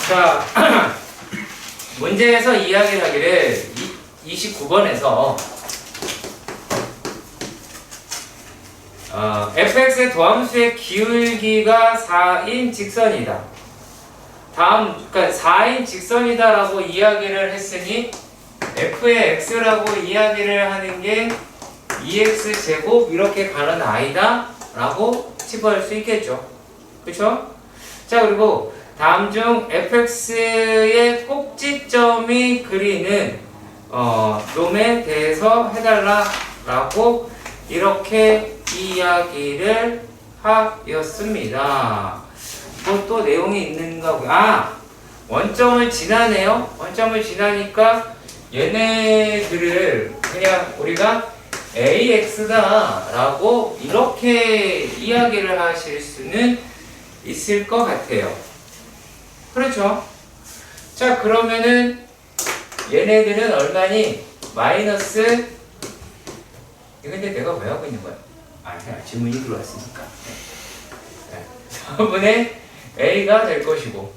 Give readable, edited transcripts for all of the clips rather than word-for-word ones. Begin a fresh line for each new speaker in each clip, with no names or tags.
자, 문제에서 이야기를 하기를 29번에서 fx의 도함수의 기울기가 4인 직선이다. 그러니까 4인 직선이다 라고 이야기를 했으니 f의 x라고 이야기를 하는 게 2x 제곱 이렇게 가는 아이다 라고 짚어할 수 있겠죠. 그쵸? 자, 그리고 다음 중 fx의 꼭지점이 그리는 놈에 대해서 해달라 라고 이렇게 이야기를 하였습니다. 또 내용이 있는가 보요. 원점을 지나네요. 원점을 지나니까 얘네들을 그냥 우리가 AX다 라고 이렇게 이야기를 하실 수는 있을 것 같아요. 그렇죠? 자, 그러면은 얘네들은 얼마니? 마이너스. 근데 내가 왜 하고 있는 거야? 질문이 들어왔으니까. 네. 4분의 A가 될 것이고,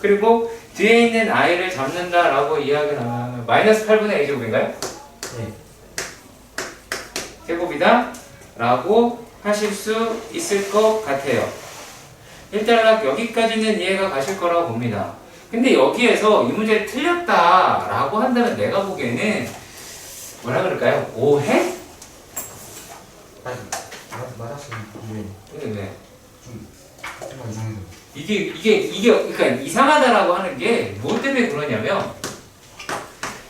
그리고 뒤에 있는 I를 잡는다 라고 이야기를 하면 마이너스 8분의 A 제곱인가요?
네.
제곱이다 라고 하실 수 있을 것 같아요. 일단 여기까지는 이해가 가실 거라고 봅니다. 근데 여기에서 이 문제를 틀렸다 라고 한다면 내가 보기에는 뭐라 그럴까요? 오해?
맞았어요.
네.
좀 이상해서.
이게 그러니까 이상하다라고 하는 게 뭐 때문에 그러냐면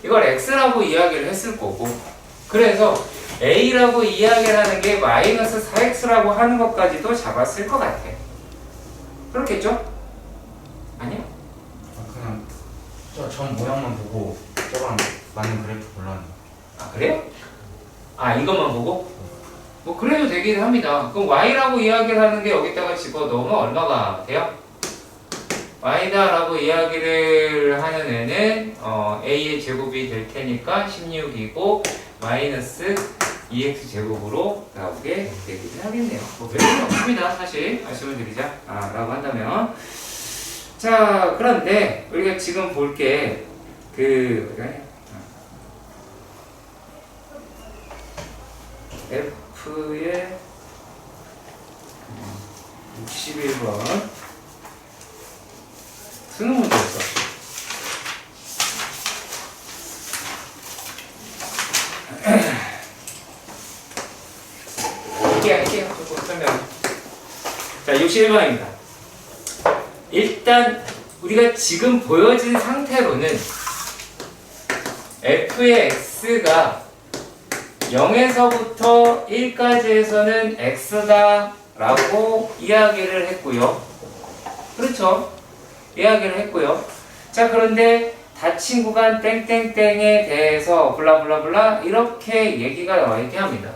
이걸 x라고 이야기를 했을 거고, 그래서 a라고 이야기를 하는 게 마이너스 4x라고 하는 것까지도 잡았을 것 같아. 그렇겠죠? 아니요?
그냥 전 모양만 보고 저랑 맞는 그래프 골랐는데.
그래요? 이것만 보고? 뭐 그래도 되긴 합니다. 그럼 y라고 이야기를 하는 게 여기다가 집어넣으면 얼마가 돼요? y다 라고 이야기를 하는 애는 a의 제곱이 될 테니까 16이고 마이너스 2x 제곱으로 나오게 되기는 하겠네요. 뭐 별일은 없습니다. 사실 말씀을 드리자 라고 한다면. 자, 그런데 우리가 지금 볼 게 F의 61번 수능 문제였어. 할게요. 조금 설명. 자, 61번입니다. 일단 우리가 지금 보여진 상태로는 f의 x가 0에서부터 1까지에서는 x다 라고 이야기를 했고요. 그렇죠? 이야기를 했고요. 자, 그런데 닫힌 구간 땡땡땡에 대해서 블라블라블라 이렇게 얘기가 나와 있게 합니다.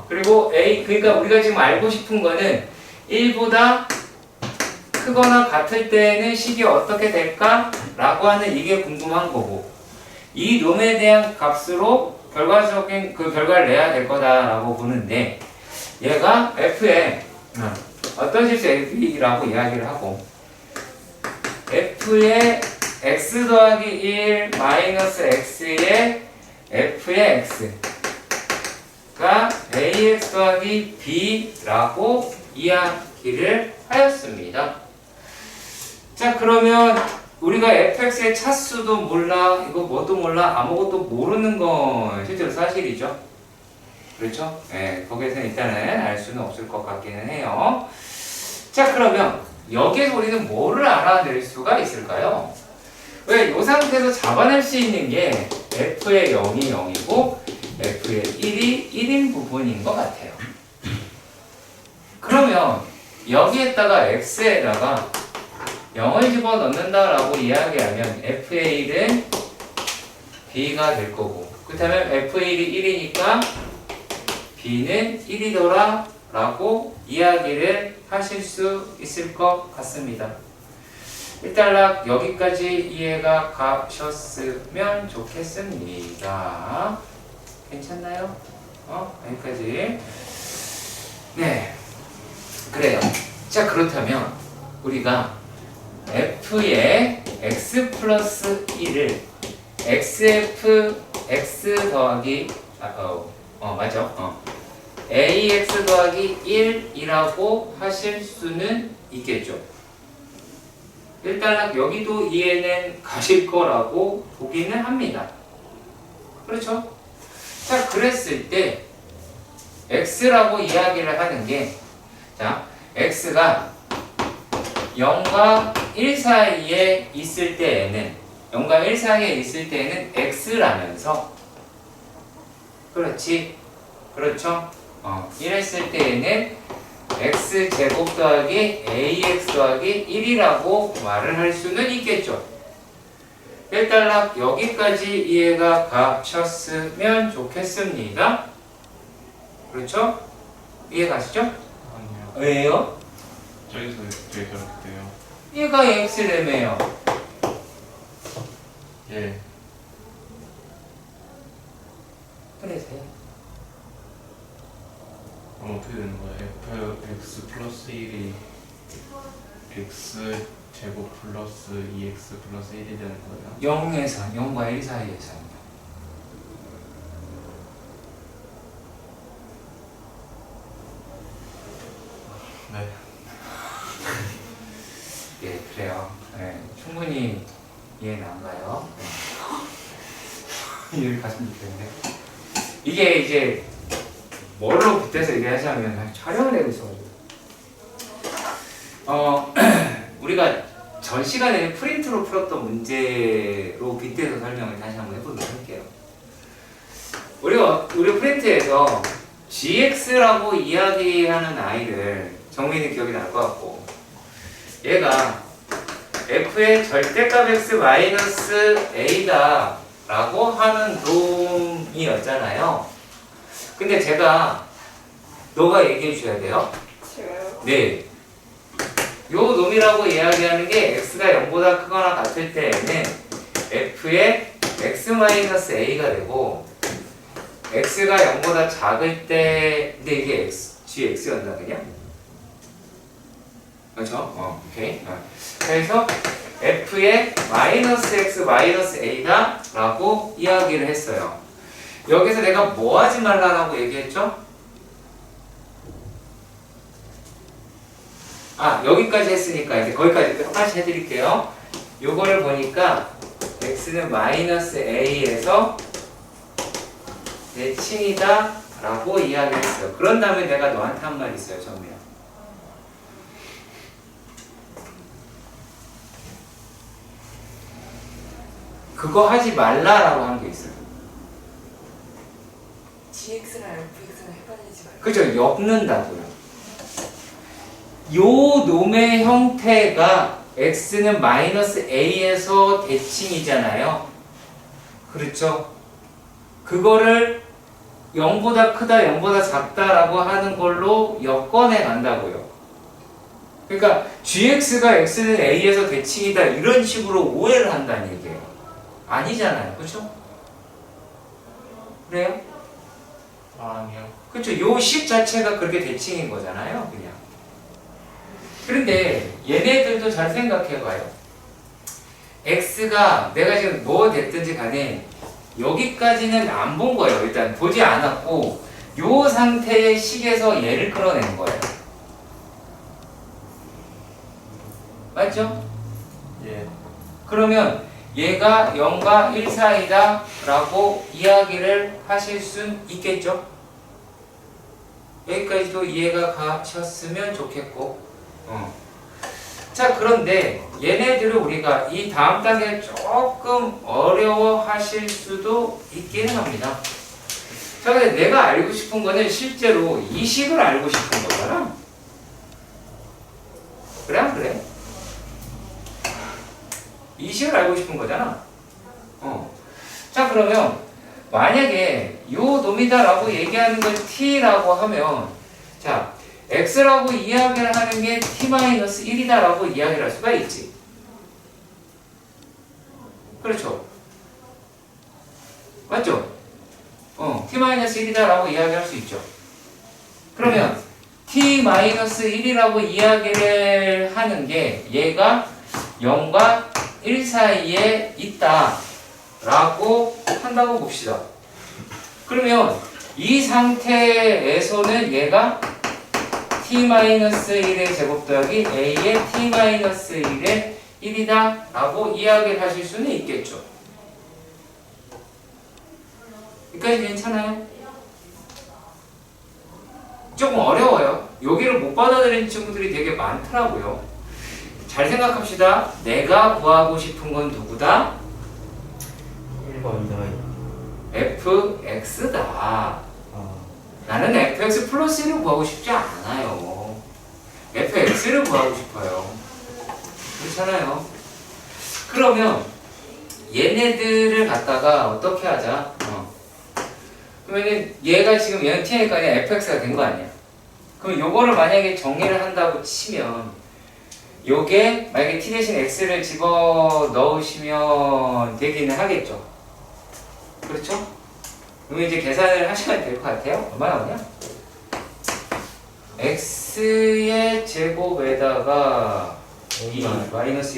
그리고 A, 그러니까 우리가 지금 알고 싶은 거는 1보다 크거나 같을 때는 식이 어떻게 될까? 라고 하는 이게 궁금한 거고, 이 놈에 대한 값으로 결과적인 그 결과를 내야 될 거다라고 보는데, 얘가 F의 어떤 실수 F라고 이야기를 하고, F의 x 더하기 1 마이너스 x의 F의 x가 ax 더하기 b라고 이야기를 하였습니다. 자, 그러면 우리가 fx의 차수도 몰라, 이거 뭐도 몰라, 아무것도 모르는 건 실제로 사실이죠. 그렇죠? 네, 거기에서 일단은 알 수는 없을 것 같기는 해요. 자, 그러면 여기에서 우리는 뭐를 알아낼 수가 있을까요? 왜 이 상태에서 잡아낼 수 있는 게 f의 0이 0이고 f의 1이 1인 부분인 것 같아요. 그러면 여기에다가 x에다가 0을 집어넣는다라고 이야기하면 f의 1은 b가 될 거고, 그렇다면 f의 1이 1이니까 b는 1이더라 라고 이야기를 하실 수 있을 것 같습니다. 일단 여기까지 이해가 가셨으면 좋겠습니다. 괜찮나요? 여기까지. 네, 그래요. 자, 그렇다면 우리가 f f의 x 플러스 1을 xf x 더하기 맞아. ax 더하기 1이라고 하실 수는 있겠죠. 일단 여기도 이해는 가실 거라고 보기는 합니다. 그렇죠? 자, 그랬을 때 x라고 이야기를 하는 게, 자, x가 0과 1 사이에 있을 때에는, 0과 1 사이에 있을 때에는 x라면서, 그렇지? 그렇죠? 이랬을 때에는 x제곱 더하기 ax 더하기 1이라고 말을 할 수는 있겠죠. 일단 여기까지 이해가 가셨으면 좋겠습니다. 그렇죠? 이해 가시죠?
아니요.
왜요?
저기서 왜 그렇게 돼요?
얘가 x래매요.
예.
그래서요.
그럼 어떻게 되는 거예요? fx 플러스 1이 x 제곱 플러스 2x 플러스 1이 되는 거예요?
0에서 0과 1 사이에서.
네.
예, 그래요. 네, 충분히 이해는 안 가요. 네. 이해를 갔으면 좋겠는데. 이게 이제 뭘로 빗대서 얘기하자면 촬영을 하고 있어가지고. 우리가 전 시간에 프린트로 풀었던 문제로 빗대서 설명을 다시 한번 해보도록 할게요. 우리 프린트에서 gx라고 이야기하는 아이를 정민이 기억이 날 것 같고, 얘가 f의 절대값 x 마이너스 a다 라고 하는 놈이었잖아요. 근데 제가 너가 얘기해 줘야 돼요.
제가요?
네. 요 놈이라고 이야기하는 게 x가 0보다 크거나 같을 때에는 f의 x 마이너스 a가 되고, x가 0보다 작을 때, 근데 이게 gx였나 그냥? 그렇죠? 오케이. 그래서 f의 마이너스 x 마이너스 a다 라고 이야기를 했어요. 여기서 내가 뭐 하지 말라라고 얘기했죠? 여기까지 했으니까 이제 거기까지 똑같이 해드릴게요. 요거를 보니까 x는 마이너스 a에서 대칭이다 라고 이야기했어요. 그런 다음에 내가 너한테 한 말 있어요, 정미야. 그거 하지 말라라고 한 게 있어요.
GX랑 FX랑 헷갈리지 말고.
그죠? 엮는다고요. 요 놈의 형태가 x는 마이너스 a에서 대칭이잖아요. 그렇죠? 그거를 0보다 크다, 0보다 작다라고 하는 걸로 엮어내 간다고요. 그러니까 gx가 x는 a에서 대칭이다 이런 식으로 오해를 한다는 얘기예요. 아니잖아요. 그렇죠? 그래요?
아니요.
그렇죠? 요 식 자체가 그렇게 대칭인 거잖아요. 그냥. 그런데 얘네들도 잘 생각해봐요. x가 내가 지금 뭐 됐든지 간에 여기까지는 안 본 거예요. 일단 보지 않았고 요 상태의 식에서 얘를 끌어낸 거예요. 맞죠?
예.
그러면 얘가 0과 1 사이다 라고 이야기를 하실 순 있겠죠? 여기까지도 이해가 가셨으면 좋겠고, 자, 그런데 얘네들을 우리가 이 다음 단계에 조금 어려워 하실 수도 있기는 합니다. 자, 근데 내가 알고 싶은 거는 실제로 이 식을 알고 싶은 거잖아. 그래, 안 그래? 이 식을 알고 싶은 거잖아. 자, 그러면 만약에 요 놈이다라고 얘기하는 걸 t라고 하면, 자, x라고 이야기를 하는 게 t-1이다라고 이야기를 할 수가 있지. 그렇죠? 맞죠? t-1이다라고 이야기할 수 있죠. 그러면 t-1이라고 이야기를 하는 게 얘가 0과 1 사이에 있다 라고 한다고 봅시다. 그러면 이 상태에서는 얘가 t-1의 제곱 더하기 a의 t-1의 1이다 라고 이야기를 하실 수는 있겠죠. 여기까지 괜찮아요? 조금 어려워요. 여기를 못 받아들이는 친구들이 되게 많더라고요. 잘 생각합시다. 내가 구하고 싶은 건 누구다?
1번 2다.
fx다. 나는 fx 플러스 1을 구하고 싶지 않아요. fx를 구하고 싶어요. 그렇잖아요. 그러면 얘네들을 갖다가 어떻게 하자? 그러면은 얘가 지금 얘는 t니까 그냥 fx가 된 거 아니야. 그럼 요거를 만약에 정리를 한다고 치면 요게 만약에 t 대신 x를 집어 넣으시면 되기는 하겠죠. 그렇죠? 그럼 이제 계산을 하시면 될 것 같아요. 얼마 나오냐? x의 제곱에다가 이 마이너스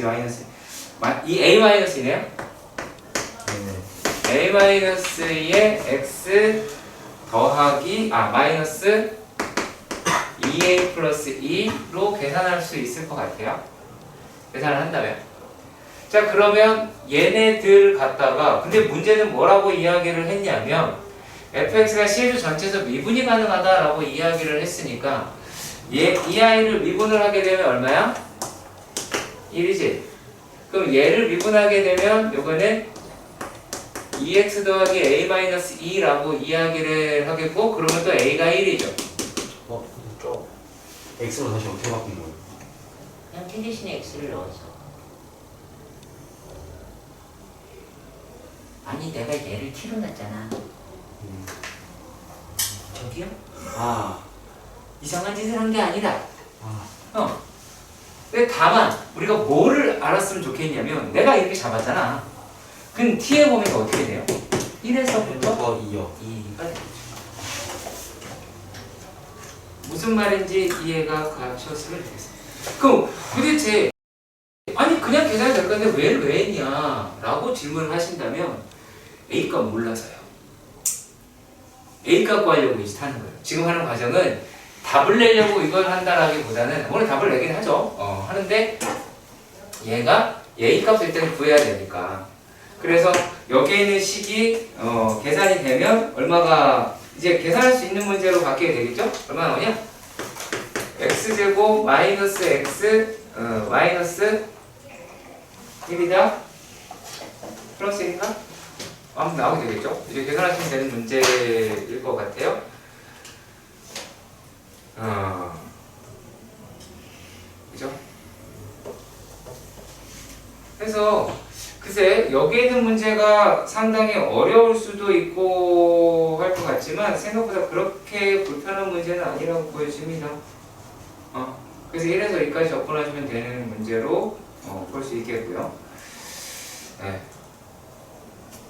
이 a 마이너스이네요. a-의 x 더하기 마이너스 2a 플러스 2로 계산할 수 있을 것 같아요. 계산을 한다면. 자, 그러면 얘네들 갖다가 근데 문제는 뭐라고 이야기를 했냐면 fx가 시에서 전체에서 미분이 가능하다라고 이야기를 했으니까 이 아이를 미분을 하게 되면 얼마야? 1이지. 그럼 얘를 미분하게 되면 요거는 2x 더하기 a-2라고 이야기를 하겠고 그러면 또 a가 1이죠.
저 x로 다시 어떻게 바꾼 거예요?
그냥 t 대신에 x를 넣어서. 아니 내가 얘를 t로 놨잖아. 저기요? 이상한 짓을 한 게 아니다. 근데 다만 우리가 뭐를 알았으면 좋겠냐면 내가 이렇게 잡았잖아. 그럼 t의 범위가 어떻게 돼요? 1에서부터
2요.
2가 되죠. 무슨 말인지 이해가 가셨으면 좋겠습니다. 그럼 도대체 아니 그냥 계산이 될 건데 왜 했냐 라고 질문을 하신다면 A값 몰라서요. A값 구하려고 이제 하는 거예요. 지금 하는 과정은 답을 내려고 이걸 한다라기보다는 물론 답을 내긴 하죠. 하는데 얘가 A값을 일단 구해야 되니까 그래서 여기에 있는 식이 계산이 되면 얼마가 이제 계산할 수 있는 문제로 바뀌게 되겠죠? 얼마 나오냐? x제곱 마이너스 x 마이너스 1이다 플러스 1인가? 아무튼 나오게 되겠죠? 이제 계산하시면 되는 문제일 것 같아요. 그죠? 그래서 글쎄 여기에 있는 문제가 상당히 어려울 수도 있고 할 것 같지만 생각보다 그렇게 불편한 문제는 아니라고 보여집니다. 그래서 1에서 2까지 접근하시면 되는 문제로 볼 수 있겠고요. 네.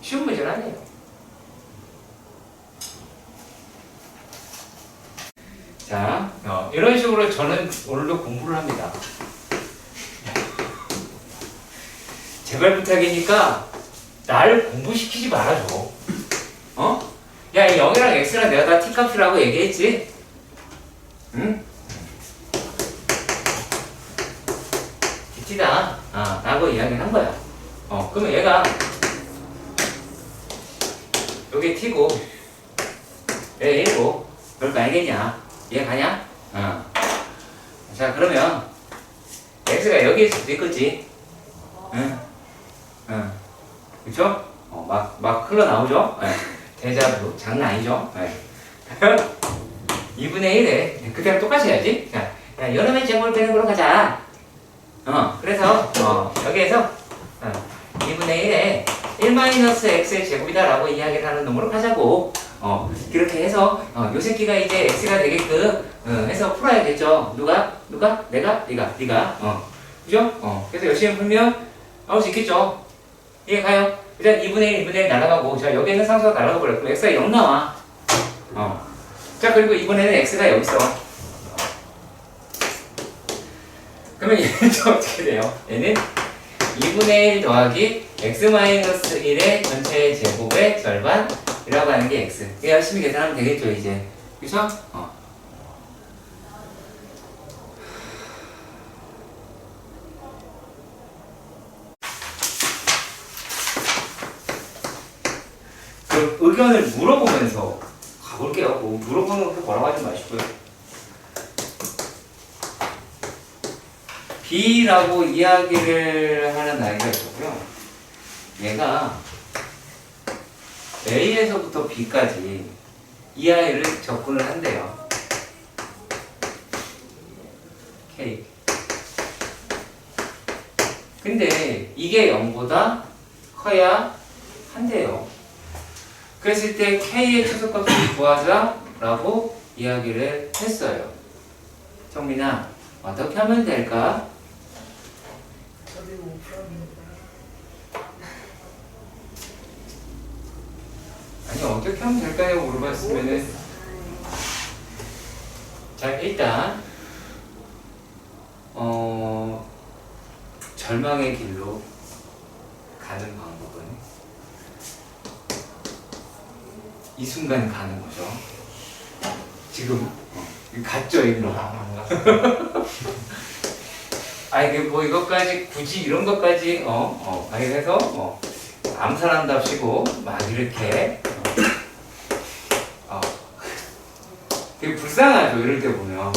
쉬운 문제는 아니에요. 자, 이런 식으로 저는 오늘도 공부를 합니다. 제발 부탁이니까 나를 공부시키지 말아줘. 야, 이 0이랑 x랑 내가 다 t값이라고 얘기했지? 응? t다. 라고 이야기를 한 거야. 그러면 얘가 여기 t고 얘 1고 그럴 거 알겠냐? 이해 가냐? 자, 그러면 x가 여기 있을 수도 있겠지? 그쵸? 막 흘러나오죠? 대자뷰 장난 아니죠? 2분의 1에 그때랑 똑같이 해야지. 자, 여름에 제목을 빼는 걸로 가자. 그래서 여기에서 2분의 1에 1-x의 제곱이다 라고 이야기를 하는 놈으로 가자고. 그렇게 해서 요 새끼가 이제 x가 되게끔 해서 풀어야겠죠. 누가? 내가? 네가. 그죠? 그래서 열심히 풀면 나올 수 있겠죠. 이해 가요? 일단 2분의 1 날아가고, 자, 여기 있는 상수가 날아가 버렸고, x가 0 나와. 자, 그리고 이번에는 x가 여기 있어. 그러면 얘는 또 어떻게 돼요? 얘는 2분의 1 더하기 x-1의 전체 제곱의 절반이라고 하는 게 x. 이거 열심히 계산하면 되겠죠, 이제. 그죠? 그럼 의견을 물어보면서 가볼게요. 뭐 물어보는 것도 뭐라고 하지 마시고요. B라고 이야기를 하는 아이가 있고요. 얘가 A에서부터 B까지 이 아이를 접근을 한대요. K. 근데 이게 0보다 커야 한대요. 그랬을 때 K의 최소값을 구하자라고 이야기를 했어요. 정민아, 어떻게 하면 될까?
저도 못 풀었는데.
아니, 어떻게 하면 될까요? 물어봤으면은. 자, 일단 절망의 길로 가는 방법은 이 순간 가는 거죠. 지금 갔죠, 이거. 아니, 뭐 이것까지 굳이 이런 것까지 아니 그래서 암살한답시고 막 이렇게 되게 불쌍하죠, 이럴 때 보면.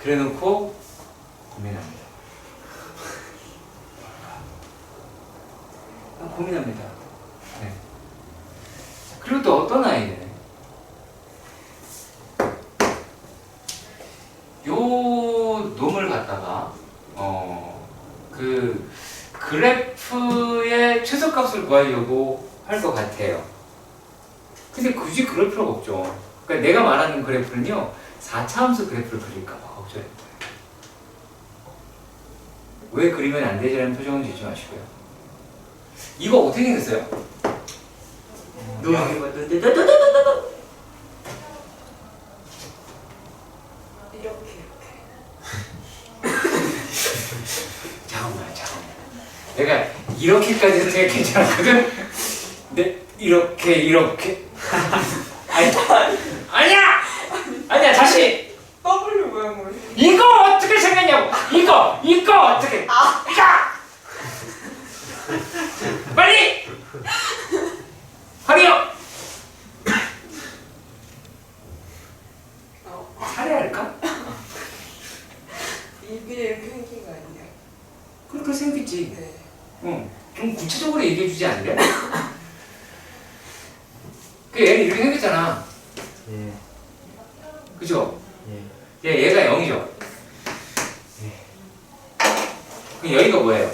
그래놓고 고민합니다. 고민합니다. 네. 그리고 또 어떤 아이는 요 놈을 갖다가 그 그래프의 최소값을 구하려고 할 것 같아요. 근데 굳이 그럴 필요가 없죠. 그러니까 내가 말하는 그래프는요, 4차함수 그래프를 그릴까 봐 걱정해요. 왜 그리면 안 되지라는 표정은 짓지 마시고요. 이거 어떻게 생겼어요?
이렇게.
잠깐만. 내가 이렇게까지 되게 괜찮았거든? 근데 이렇게 아니야 다시
W 모양으로.
이거 어떻게 생겼냐고. 이거 어떻게 빨리 하리요. 살해할까?
이게 이렇게 생긴 거 아니에요?
그렇게 생겼지.
네.
좀 구체적으로 얘기해 주지 않을래? 그 얘는 이렇게 생겼잖아.
예.
그죠?
예.
얘가 0이죠? 그럼 여기가 뭐예요?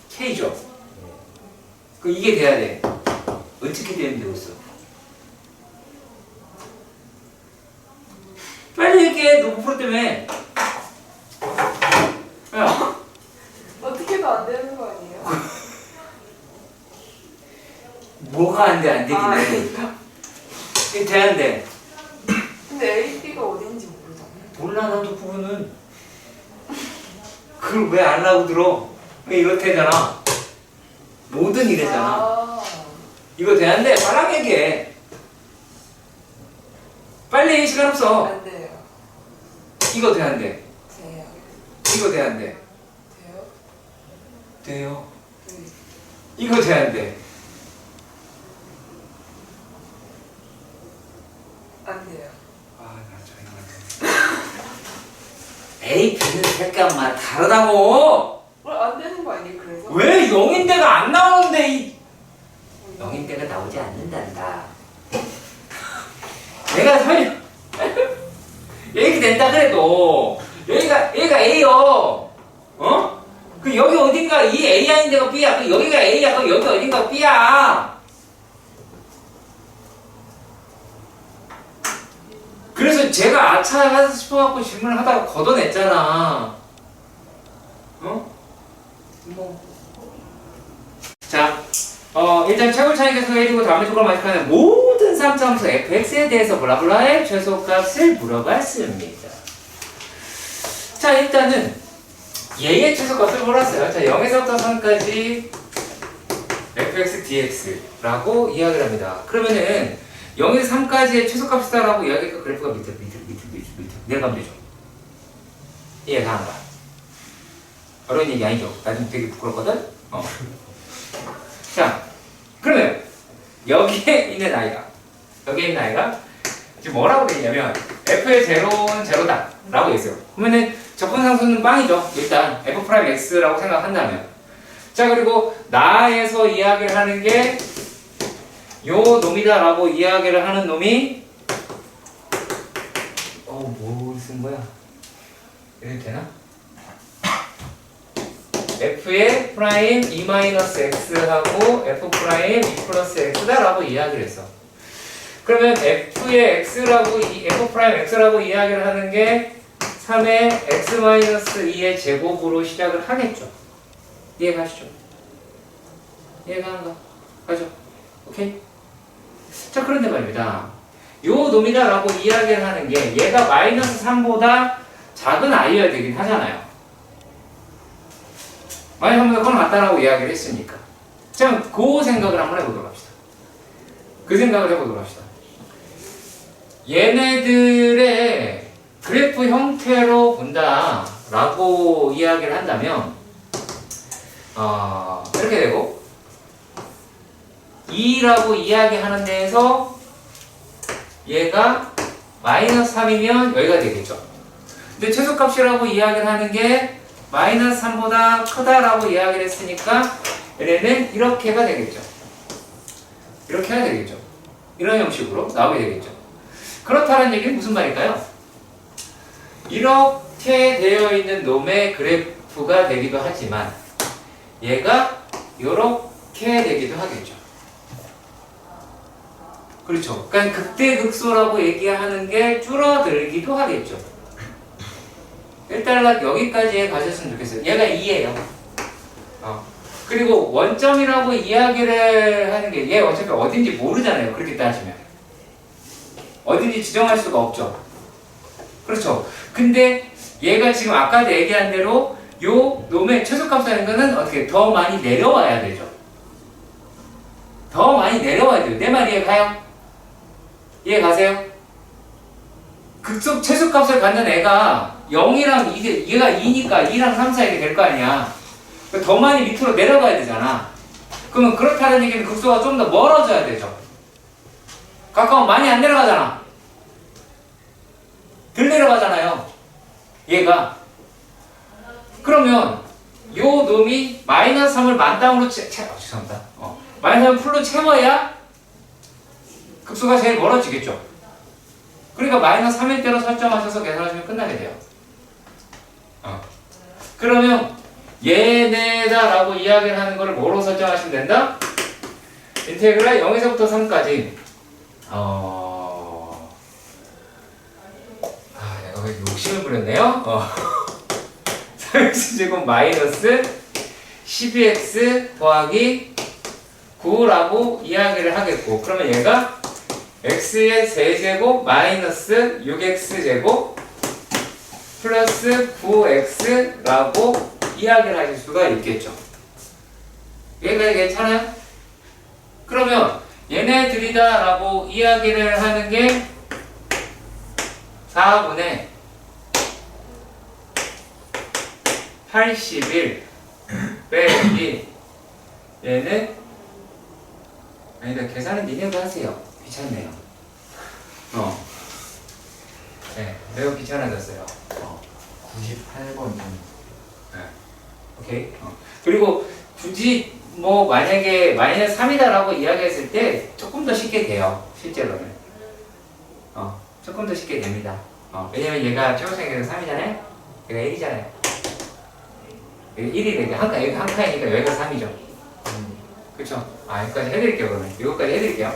K죠? 그럼 이게 돼야 돼. 어떻게 되면 되고 있어? 빨리 얘기해. 너 못 풀 때문에. 야,
어떻게도 안 되는 거 아니에요?
뭐가 안 돼, 안 되긴
아,
해.
그러니까.
이게 돼야 돼.
근데 AB가 어딘지 모르잖아요.
몰라, 나도 그거는. 그걸 왜 안 하고 들어? 이렇대잖아. 뭐든 이랬잖아.
아,
이거 돼야 안 돼. 빨랑 얘기해. 빨리, 시간 없어.
안 돼요.
이거 돼야 안 돼.
돼요.
이거 돼야 안 돼.
돼요?
돼요.
네.
이거 돼야 안 돼.
안 돼요.
나 A, B는 색감만 다르다고.
안 되는 거 아니에요? 그래서?
왜 0인데가 안 나오는데 0인데가 나오지 않는단다. 내가 설명 이렇게 된다 그래도 얘가 A요. 그 여기 어딘가 이 A 아닌 데가 B야. 그 여기가 A야. 그 여기 어딘가 B야. 그래서 제가 아차 하고 싶어갖고 질문을 하다가 걷어냈잖아. 자, 일단 최고 차이 계속 해주고 다음에 조금 마식하는 모든 제3점수 fx에 대해서 블라블라의 최소값을 물어봤습니다. 자, 일단은 얘의 최소값을 몰았어요. 자, 0에서부터 3까지 fx dx라고 이야기를 합니다. 그러면은 0에서 3까지의 최소값이다라고 이야기하니까 그래프가 밑으로 내려가면 되죠. 이해가 안 가. 어려운 얘기 아니죠? 나중에 되게 부끄럽거든? 자, 그러면 여기에 있는 아이가 지금 뭐라고 되냐면 f의 제로는 제로다 라고 했어요. 그러면은 적분상수는 빵이죠. 일단 f'x라고 생각한다면. 자, 그리고 나에서 이야기를 하는 게 요 놈이다 라고 이야기를 하는 놈이 뭘 쓴 거야? 이래도 되나? f의 프라임 e 마이너스 x하고 f 프라임 e 플러스 x다 라고 이야기를 했어. 그러면 f의 x라고 f 프라임 x라고 이야기를 하는 게 3의 x 마이너스 2의 제곱으로 시작을 하겠죠. 이해가시죠? 이해가 안 가? 가죠? 오케이? 자, 그런데 말입니다. 요 놈이다 라고 이야기를 하는 게 얘가 마이너스 3보다 작은 아이여야 되긴 하잖아요. 마이너스 3보다 커는 같다라고 이야기를 했으니까. 자, 그 생각을 한번 해보도록 합시다. 그 생각을 해보도록 합시다. 얘네들의 그래프 형태로 본다 라고 이야기를 한다면 이렇게 되고 2라고 이야기하는 데에서 얘가 마이너스 3이면 여기가 되겠죠. 근데 최소값이라고 이야기를 하는 게 마이너스 3보다 크다라고 이야기를 했으니까 얘네는 이렇게가 되겠죠. 이렇게 해야 되겠죠. 이런 형식으로 나오게 되겠죠. 그렇다는 얘기는 무슨 말일까요? 이렇게 되어 있는 놈의 그래프가 되기도 하지만 얘가 이렇게 되기도 하겠죠. 그렇죠. 그러니까 극대극소라고 얘기하는 게 줄어들기도 하겠죠. 일단락 여기까지 가셨으면 좋겠어요. 얘가 2예요. 그리고 원점이라고 이야기를 하는 게 얘 어차피 어딘지 모르잖아요. 그렇게 따지면. 어딘지 지정할 수가 없죠. 그렇죠. 근데 얘가 지금 아까도 얘기한 대로 요 놈의 최소값이라는 거는 어떻게 더 많이 내려와야 되죠. 더 많이 내려와야 돼요. 내 말 이해 가요? 이해 가세요? 극속 최소값을 갖는 애가 0이랑 얘가 2니까 2랑 3 사이게 될 거 아니야. 더 많이 밑으로 내려가야 되잖아. 그러면 그렇다는 얘기는 극소가 좀 더 멀어져야 되죠. 가까우면 많이 안 내려가잖아. 덜 내려가잖아요. 얘가. 그러면 요 놈이 마이너스 3을 만땅으로 죄송합니다. 마이너스 3을 풀로 채워야 극소가 제일 멀어지겠죠. 그러니까 마이너스 3일 대로 설정하셔서 계산하시면 끝나게 돼요. 그러면 얘네다라고 이야기를 하는 거를 뭐로 설정하시면 된다? 인테그랄 0에서부터 3까지 내가 왜 욕심을 부렸네요? 3x제곱 마이너스 12x 더하기 9라고 이야기를 하겠고, 그러면 얘가 x의 세제곱 마이너스 6x제곱 플러스 9x라고 이야기를 하실 수가 있겠죠. 얘가 괜찮아요? 그러면 얘네들이다 라고 이야기를 하는 게 4분의 81 빼기 얘는 아니다, 계산은 니네가 하세요. 귀찮네요. 네, 매우 귀찮아졌어요.
98번.
네. 오케이. 그리고 굳이 뭐 만약에 마이너스 3이다라고 이야기했을 때 조금 더 쉽게 돼요. 실제로는. 조금 더 쉽게 됩니다. 왜냐면 얘가 최고상에서 3이잖아요. 얘가 1이잖아요. 얘가 1이니까 한 칸이니까 여기가 3이죠. 그쵸? 여기까지 해드릴게요. 그러면 이거까지 해드릴게요.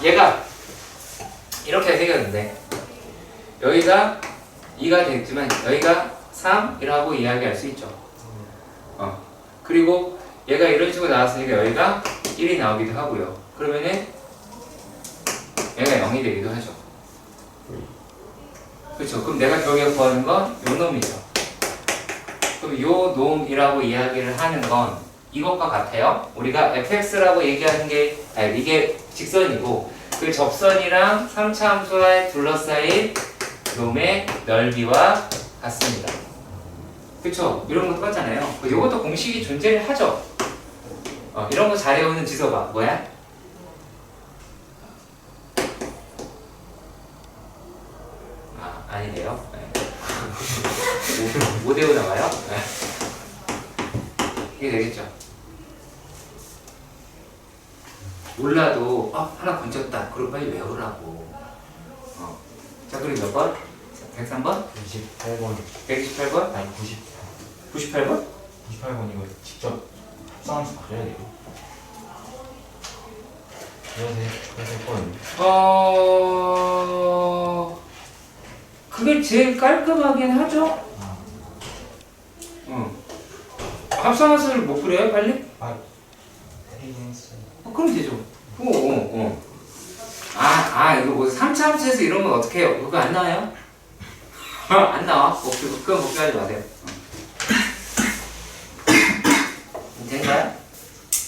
얘가 이렇게 생겼는데 여기가 2가 됐지만 여기가 3이라고 이야기할 수 있죠. 그리고 얘가 이런 식으로 나왔으니까 여기가 1이 나오기도 하고요. 그러면은 얘가 0이 되기도 하죠. 그렇죠. 그럼 내가 결국에 구하는 건 요 놈이죠. 그럼 요 놈이라고 이야기를 하는 건 이것과 같아요. 우리가 fx라고 얘기하는 게 이게 직선이고 그 접선이랑 3차 함수에 둘러싸인 놈의 넓이와 같습니다. 그쵸? 이런 거 똑같잖아요. 이것도 공식이 존재를 하죠. 이런 거 잘 외우는 지서봐. 뭐야? 아니래요. 네. 5대5 나와요? 네. 이게 되겠죠. 몰라도 하나 건졌다. 그럼 빨리 외우라고. 자, 그리고 몇 번? 103번?
28번
128번?
아니
98번?
98번 이거 직접 합성함수 그려야 돼요. 그래서 했거든요.
그게 제일 깔끔하긴 하죠? 합성함수를 못 그려요, 빨리?
헤이젠스
그럼 되죠. 이거 뭐 3차 함수에서 이런 건 어떻게 해요? 그거 안 나와요? 안 나와. 그건 걱정하지 마세요. 된가요?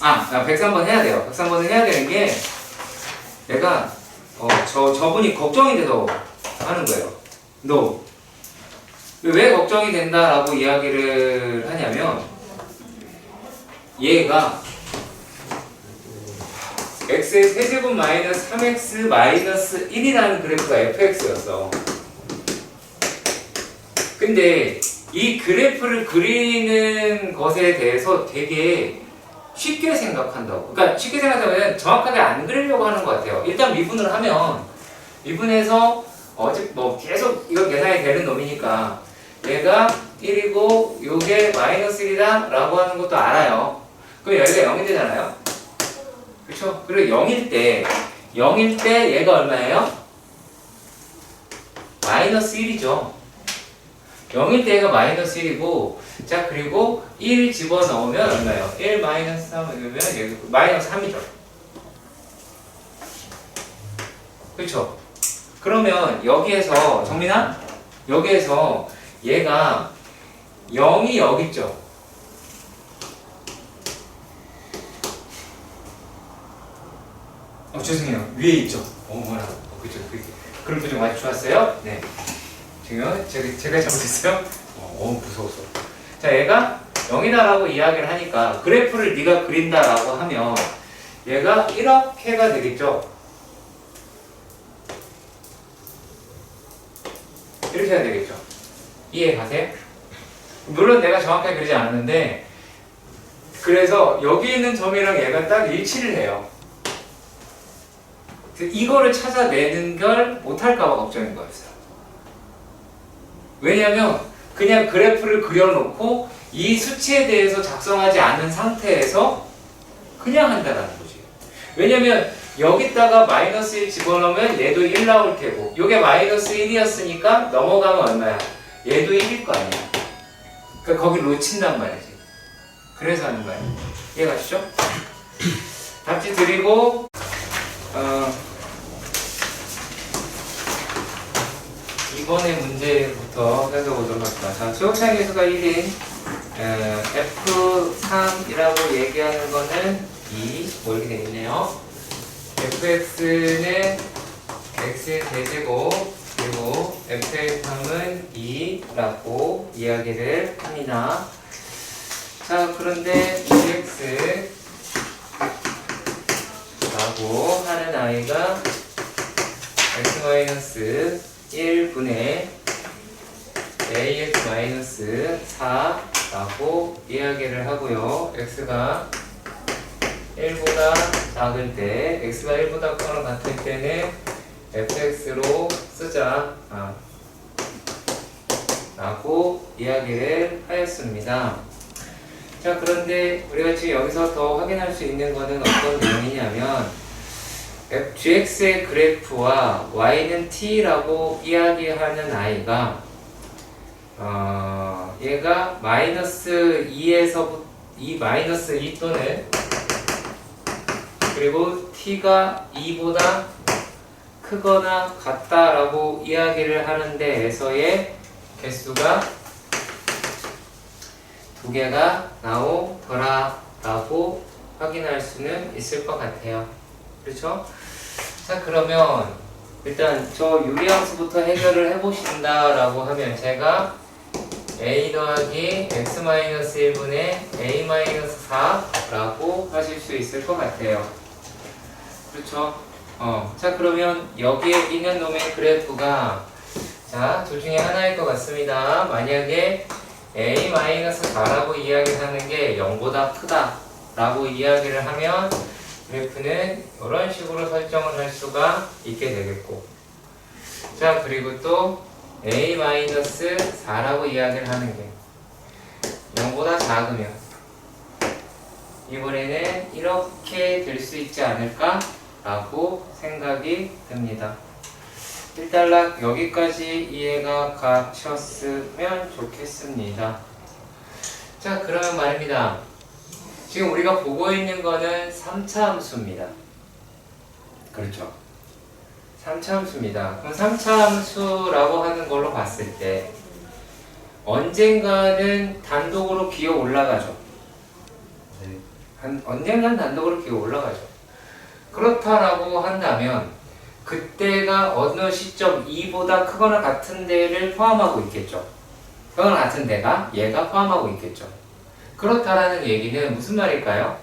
103번 해야 돼요. 103번은 해야 되는 게 내가 저분이 걱정이 돼서 하는 거예요. 너 왜 걱정이 된다라고 이야기를 하냐면 얘가 x의 세제곱 마이너스 3x 마이너스 1이라는 그래프가 fx였어. 근데 이 그래프를 그리는 것에 대해서 되게 쉽게 생각한다고. 그러니까 쉽게 생각하면 정확하게 안 그리려고 하는 것 같아요. 일단 미분을 하면 미분해서 뭐 계속 이거 계산이 되는 놈이니까 얘가 1이고 요게 마이너스 1이다 라고 하는 것도 알아요. 그럼 여기가 0이 되잖아요. 그렇죠? 그리고 0일 때 얘가 얼마예요? 마이너스 1이죠. 0일 때 얘가 마이너스 1이고 자 그리고 1 집어넣으면 얼마예요? 1 마이너스 3이면 여기 마이너스 3이죠. 그렇죠? 그러면 여기에서 정민아? 여기에서 얘가 0이 여기 있죠. 죄송해요. 위에 있죠. 뭐라. 그죠. 그런 표정 많이 좋았어요. 네. 지금 제가 잘못했어요. 무서웠어. 자, 얘가 0이다라고 이야기를 하니까 그래프를 네가 그린다라고 하면 얘가 이렇게가 되겠죠. 이렇게 해야 되겠죠. 이해 가세요? 물론 내가 정확하게 그리지 않았는데 그래서 여기 있는 점이랑 얘가 딱 일치를 해요. 이거를 찾아내는 걸 못할까봐 걱정인 거였어요. 왜냐면 그냥 그래프를 그려놓고 이 수치에 대해서 작성하지 않은 상태에서 그냥 한다는 거지. 왜냐면 여기다가 마이너스 1 집어넣으면 얘도 1 나올 테고 요게 마이너스 1이었으니까 넘어가면 얼마야? 얘도 1일 거 아니야. 그러니까 거기 놓친단 말이지. 그래서 하는 거야. 이해가시죠? 답지 드리고 이번에 문제부터 살펴보도록 합시다. 자, 수역차의 개수가 1인 F3이라고 얘기하는 거는 2, 뭐 이렇게 되겠네요. fx는 x의 대제곱 그리고 f의 3은 2라고 이야기를 합니다. 자, 그런데 gx 라고 하는 아이가 x-1분의 ax-4라고 이야기를 하고요. x가 1보다 작을 때, x가 1보다 커나 같을 때는 fx로 쓰자 라고 이야기를 하였습니다. 자, 그런데 우리가 지금 여기서 더 확인할 수 있는 것은 어떤 내용이냐면 gx의 그래프와 y는 t라고 이야기하는 아이가 얘가 마이너스 2에서 마이너스 2 또는 그리고 t가 2보다 크거나 같다라고 이야기를 하는 데에서의 개수가 2개가 나오더라라고 확인할 수는 있을 것 같아요. 그렇죠? 자, 그러면 일단 저 유리함수부터 해결을 해보신다라고 하면 제가 a 더하기 x-1분의 a-4라고 하실 수 있을 것 같아요. 그렇죠? 자, 그러면 여기에 있는 놈의 그래프가 자, 둘 중에 하나일 것 같습니다. 만약에 a-4라고 이야기하는 게 0보다 크다라고 이야기를 하면 그래프는 이런 식으로 설정을 할 수가 있게 되겠고, 자, 그리고 또 a-4라고 이야기를 하는 게 0보다 작으면 이번에는 이렇게 될 수 있지 않을까 라고 생각이 듭니다. 일단락 여기까지 이해가 가셨으면 좋겠습니다. 자, 그러면 말입니다. 지금 우리가 보고 있는 거는 3차 함수입니다. 그렇죠? 3차 함수입니다. 그럼 3차 함수라고 하는 걸로 봤을 때 언젠가는 단독으로 기어 올라가죠.
네.
언젠가는 단독으로 기어 올라가죠. 그렇다라고 한다면 그때가 어느 시점 2보다 크거나 같은 데를 포함하고 있겠죠. 크거나 같은 데가 얘가 포함하고 있겠죠. 그렇다라는 얘기는 무슨 말일까요?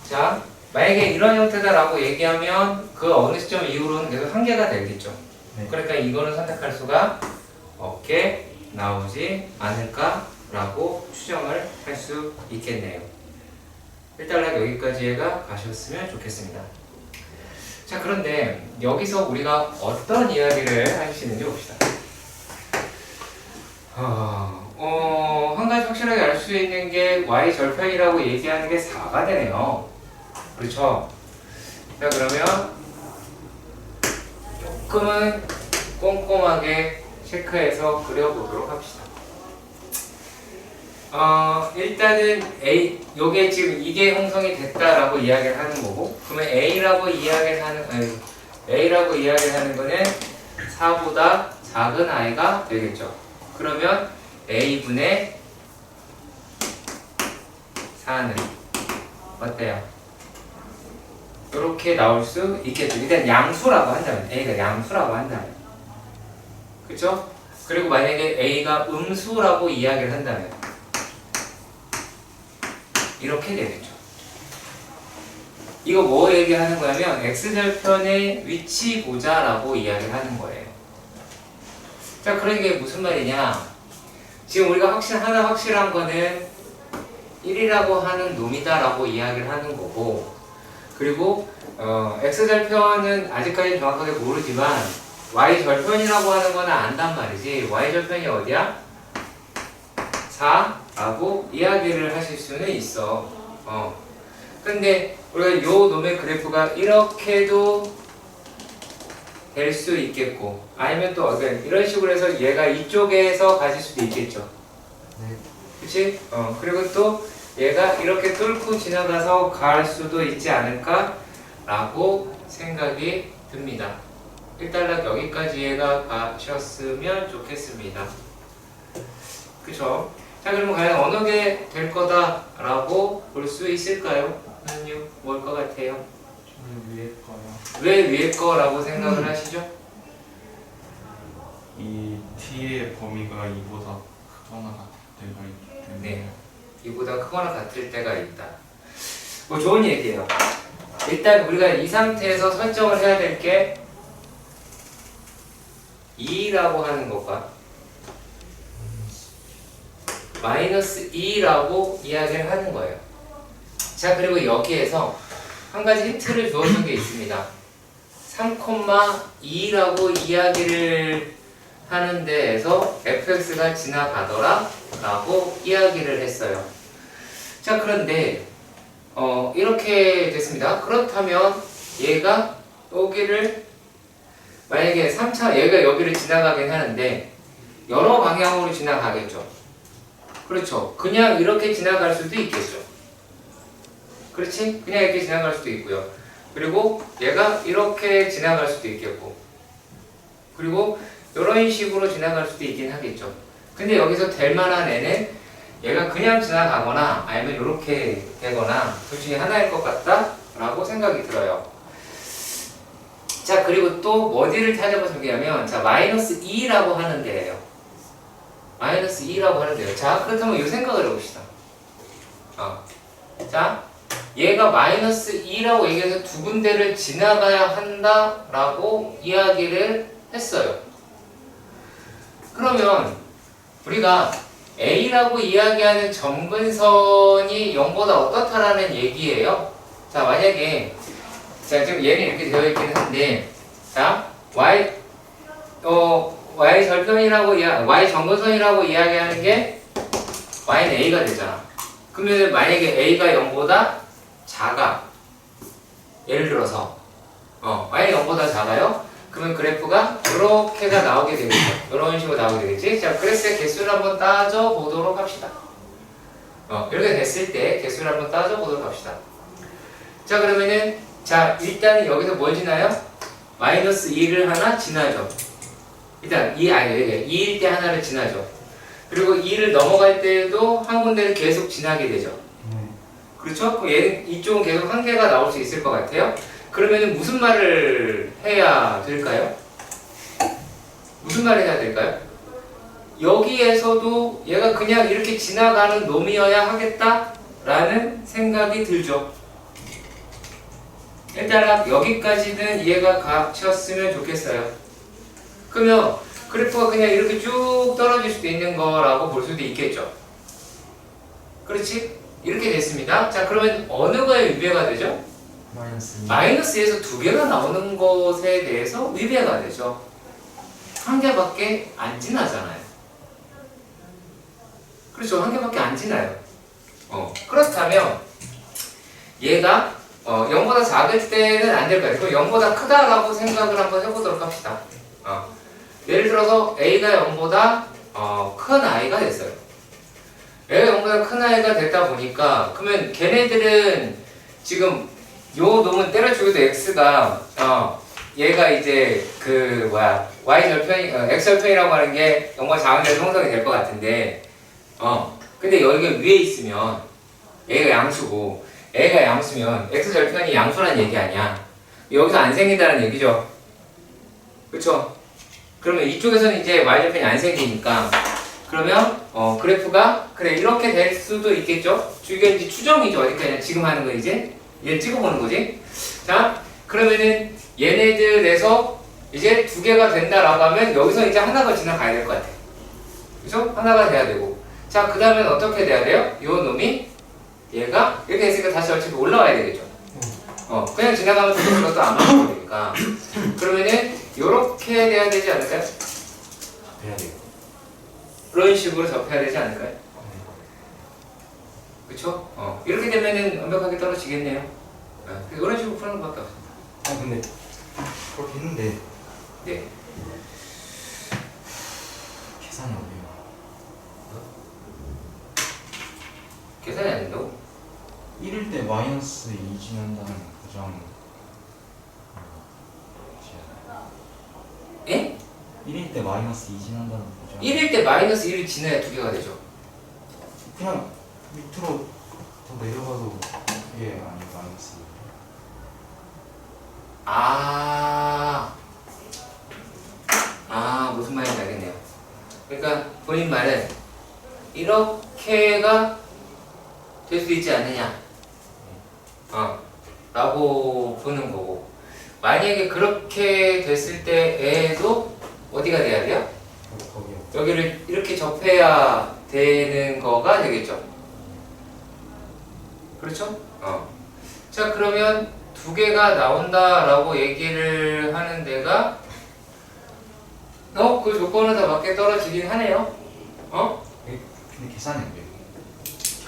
자, 만약에 이런 형태다라고 얘기하면 그 어느 시점 이후로는 계속 한계가 되겠죠.
네.
그러니까 이거는 선택할 수가 없게 나오지 않을까라고 추정을 할 수 있겠네요. 일단 여기까지가 가셨으면 좋겠습니다. 자, 그런데 여기서 우리가 어떤 이야기를 하시는지 봅시다. 한 가지 확실하게 알 수 있는 게 y 절편이라고 얘기하는 게 4가 되네요. 그렇죠? 자, 그러면 조금은 꼼꼼하게 체크해서 그려보도록 합시다. 일단은 요게 지금 이게 형성이 됐다라고 이야기를 하는 거고, 그러면 A라고 이야기를 하는 거는 4보다 작은 아이가 되겠죠. 그러면 A분의 4는 어때요? 이렇게 나올 수 있겠죠. 일단 양수라고 한다면, A가 양수라고 한다면, 그쵸? 그리고 만약에 A가 음수라고 이야기를 한다면 이렇게 되겠죠. 이거 뭐 얘기하는 거냐면 x절편의 위치 보자라고 이야기를 하는 거예요. 자, 그러니까 이게 무슨 말이냐? 지금 우리가 확실한 거는 1이라고 하는 놈이다라고 이야기를 하는 거고, 그리고 x절편은 아직까지 정확하게 모르지만 y절편이라고 하는 거는 안단 말이지. y절편이 어디야? 4라고 이야기를 하실 수는 있어. 근데 우리가 요 놈의 그래프가 이렇게도 될 수 있겠고, 아니면 또 이런 식으로 해서 얘가 이쪽에서 가질 수도 있겠죠.
네.
그치? 그리고 또 얘가 이렇게 뚫고 지나가서 갈 수도 있지 않을까? 라고 생각이 듭니다. 일단 여기까지 이해가 가셨으면 좋겠습니다. 그쵸? 자, 그러면 과연 어느 게 될 거다라고 볼 수 있을까요? 선생님, 뭘 것 같아요?
저는 위에 거요.
왜 위에 거라고 생각을 하시죠?
이 t의 범위가 2보다 크거나 같을 때가 있기 때문에.
네. 이보다 크거나 같을 때가 있다. 뭐 좋은 얘기예요. 일단 우리가 이 상태에서 설정을 해야 될 게 2라고 하는 것과 마이너스 2라고 이야기를 하는 거예요. 자, 그리고 여기에서 한 가지 힌트를 주어준 게 있습니다. 3,2라고 이야기를 하는 데에서 fx가 지나가더라 라고 이야기를 했어요. 자, 그런데 이렇게 됐습니다. 그렇다면 얘가 여기를 만약에 3차 얘가 여기를 지나가긴 하는데 여러 방향으로 지나가겠죠. 그렇죠. 그냥 이렇게 지나갈 수도 있겠죠. 그렇지? 그냥 이렇게 지나갈 수도 있고요. 그리고 얘가 이렇게 지나갈 수도 있겠고, 그리고 이런 식으로 지나갈 수도 있긴 하겠죠. 근데 여기서 될 만한 애는 얘가 그냥 지나가거나 아니면 이렇게 되거나 둘 중에 하나일 것 같다 라고 생각이 들어요. 자, 그리고 또 어디를 찾아보면 되냐면, 자, 마이너스 2라고 하는 데예요. 마이너스 2라고 하는 데예요. 자, 그렇다면 이 생각을 해봅시다. 자, 얘가 마이너스 2라고 얘기해서 두 군데를 지나가야 한다라고 이야기를 했어요. 그러면 우리가 A라고 이야기하는 점근선이 0보다 어떻다라는 얘기예요. 자, 만약에 자, 지금 얘는 이렇게 되어 있긴 한데, 자, y 절편이라고 y 점근선이라고 이야기하는 게 y는 a가 되잖아. 그러면 만약에 a가 0보다 작아. 예를 들어서 y는 0보다 작아요. 그러면 그래프가 이렇게가 나오게 되겠죠. 이런 식으로 나오게 되겠지. 자, 그래프의 개수를 한번 따져 보도록 합시다. 이렇게 됐을 때 개수를 한번 따져 보도록 합시다. 자, 그러면은 자, 일단은 여기서 뭘 지나요? 마이너스 2를 하나 지나죠. 일단 2일 때 하나를 지나죠. 그리고 2를 넘어갈 때도 한 군데를 계속 지나게 되죠. 그렇죠? 그럼 얘는 이쪽은 계속 한 개가 나올 수 있을 것 같아요. 그러면은 무슨 말을 해야 될까요? 무슨 말을 해야 될까요? 여기에서도 얘가 그냥 이렇게 지나가는 놈이어야 하겠다라는 생각이 들죠. 일단 여기까지는 이해가 가셨으면 좋겠어요. 그러면 그래프가 그냥 이렇게 쭉 떨어질 수도 있는 거라고 볼 수도 있겠죠. 그렇지? 이렇게 됐습니다. 자, 그러면 어느 거에 위배가 되죠? 마이너스에서 두 개가 나오는 것에 대해서 위배가 되죠. 한 개밖에 안 지나잖아요. 그렇죠? 한 개밖에 안 지나요. 그렇다면 얘가 0보다 작을 때는 안 될 거예요. 그럼 0보다 크다라고 생각을 한번 해보도록 합시다. 예를 들어서 A가 0보다 큰 I가 됐어요. A가 0보다 큰 I가 됐다 보니까, 그러면 걔네들은 지금 요 놈은 때려주고도 X가 얘가 이제 그 Y 절편이 X 절편이라고 하는 게 0보다 작은 데서 형성이 될 것 같은데, 근데 여기가 위에 있으면 A가 양수고, A가 양수면 X 절편이 양수라는 얘기 아니야. 여기서 안 생긴다는 얘기죠. 그쵸? 그러면 이쪽에서는 이제 Y 절편이 안 생기니까, 그러면 그래프가 그래 이렇게 될 수도 있겠죠? 이게 이제 추정이죠. 어디까지 지금 하는 거 이제 얘 찍어보는 거지. 자, 그러면은 얘네들에서 이제 두 개가 된다라고 하면 여기서 이제 하나가 지나가야 될 것 같아. 그죠? 하나가 돼야 되고. 자, 그 다음엔 어떻게 돼야 돼요? 요 놈이 얘가 이렇게 했으니까 다시 어차피 올라와야 되겠죠. 그냥 지나가면서 그것도 안 맞는 거니까. 그러면은 요렇게 돼야 되지 않을까요?
해야 돼요.
그런 식으로 접해야 되지 않을까요? 그쵸? 이렇게 되면은 완벽하게 떨어지겠네요. 이런 식으로 푸는 것밖에 없습니다.
근데 그렇게 했는데
네.
계산이 어려워요.
계산이 안 된다고?
1일 때 마이너스 2 지난다는 보장.
예?
1일 때 마이너스 2 지난다는 보장.
1일 때 마이너스 1을 지나야 두 개가 되죠.
그냥 밑으로 더 내려가도 이게 아니 마이너스.
무슨 말인지 알겠네요. 그러니까 본인 말은 이렇게가 될 수 있지 않느냐 라고 보는 거고, 만약에 그렇게 됐을 때에도 어디가 돼야 돼요?
거기요.
여기를 이렇게 접해야 되는 거가 되겠죠. 그렇죠? 자, 그러면 두 개가 나온다라고 얘기를 하는 데가 그 조건은 다 맞게 떨어지긴 하네요.
근데 계산이 안 돼요.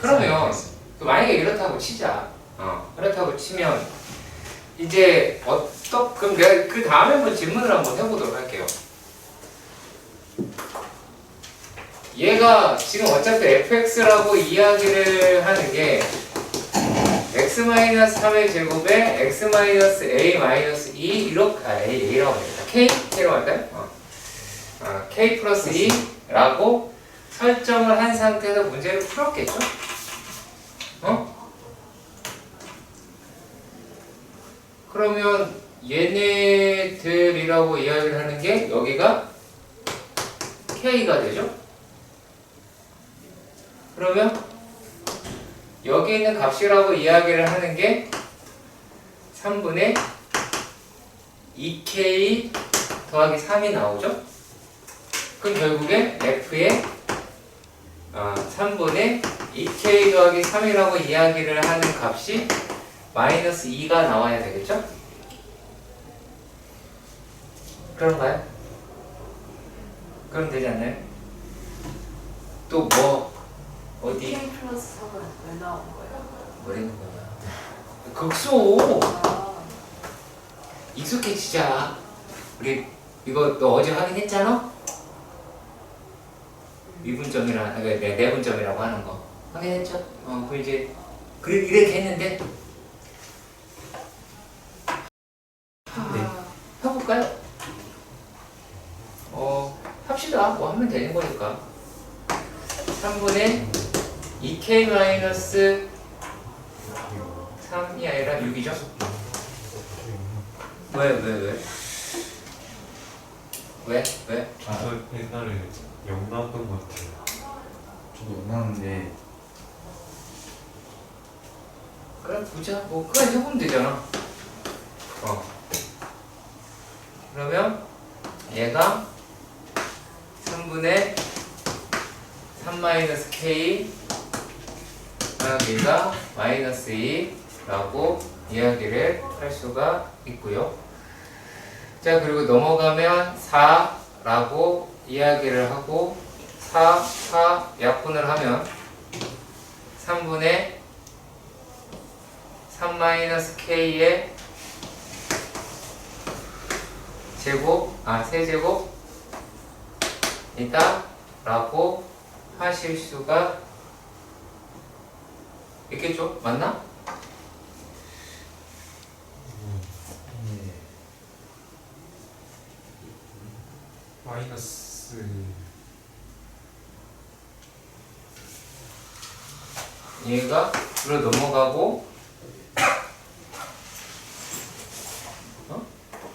그러면 만약에 이렇다고 치자. 그렇다고 치면 이제 그럼 내가 그 다음에 한번 질문을 한번 해보도록 할게요. 얘가 지금 어차피 fx라고 이야기를 하는 게 x x-3의 제곱에 x-a-2 이렇게 a라고 합니다. k로 할까요? k 플러스 2라고 설정을 한 상태에서 문제를 풀었겠죠? 그러면 얘네들이라고 이야기를 하는 게 여기가 k가 되죠? 그러면 여기 있는 값이라고 이야기를 하는 게 3분의 2k 더하기 3이 나오죠? 그럼 결국에 f의 3분의 2k 더하기 3이라고 이야기를 하는 값이 마이너스 2가 나와야 되겠죠? 그런가요? 그럼 되지 않나요? 또 뭐 어디
K 플러스 3은 왜 나온 거예요?
뭐라는 거야? 극소
아,
익숙해지자. 우리 이거 너 어제 확인했잖아? 미분점이라 내분점이라고 하는 거 확인했죠? 그 이제 이렇게 했는데 네. 해볼까요? 합시다. 뭐 하면 되는 거니까. 3분의 2k 마이너스 3이 아니라 6이죠? 왜?
저 옛날에 영 나왔던 것 같아요.
저도 원하는데
그래 보자. 뭐 그까지 해보면 되잖아. 그러면 얘가 3분의 3 마이너스 k 여기가 마이너스 2라고 이야기를 할 수가 있고요. 자, 그리고 넘어가면 4라고 이야기를 하고 4 약분을 하면 3분의 3 마이너스 k의 제곱, 세제곱 이다 라고 하실 수가 있겠죠? 맞나?
마이너스
얘가 들어 넘어가고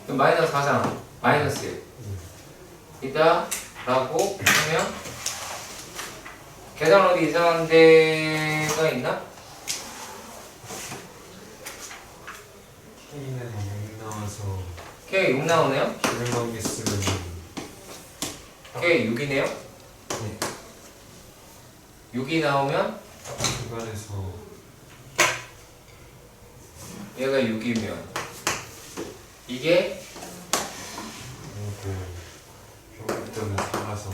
그럼 마이너스 4잖아. 마이너스 이다 라고 하면 계산 어디 이상한 데가 있나?
K는 6 나와서
K 6 나오네요?
K를 나오게 쓰면
K 6이네요?
네.
6이 나오면
중간에서
얘가 6이면 이게
5고 여기부터는 4라서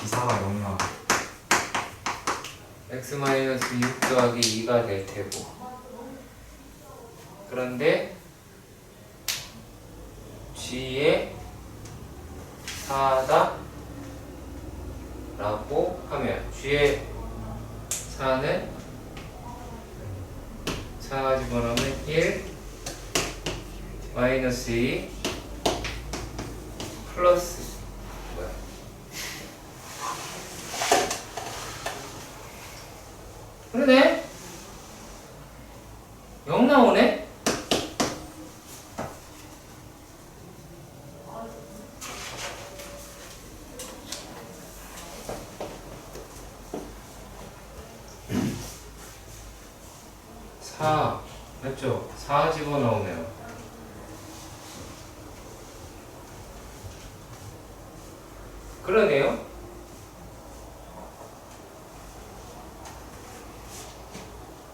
기사가 너무나
x-6 더하기 2가 될 테고 그런데 g의 4다 라고 하면 g의 4는 4 집어넣으면 1 마이너스 2 플러스 뭐야? 그러네? 0 나오네? 맞죠? 4 집어넣으면 그러네요?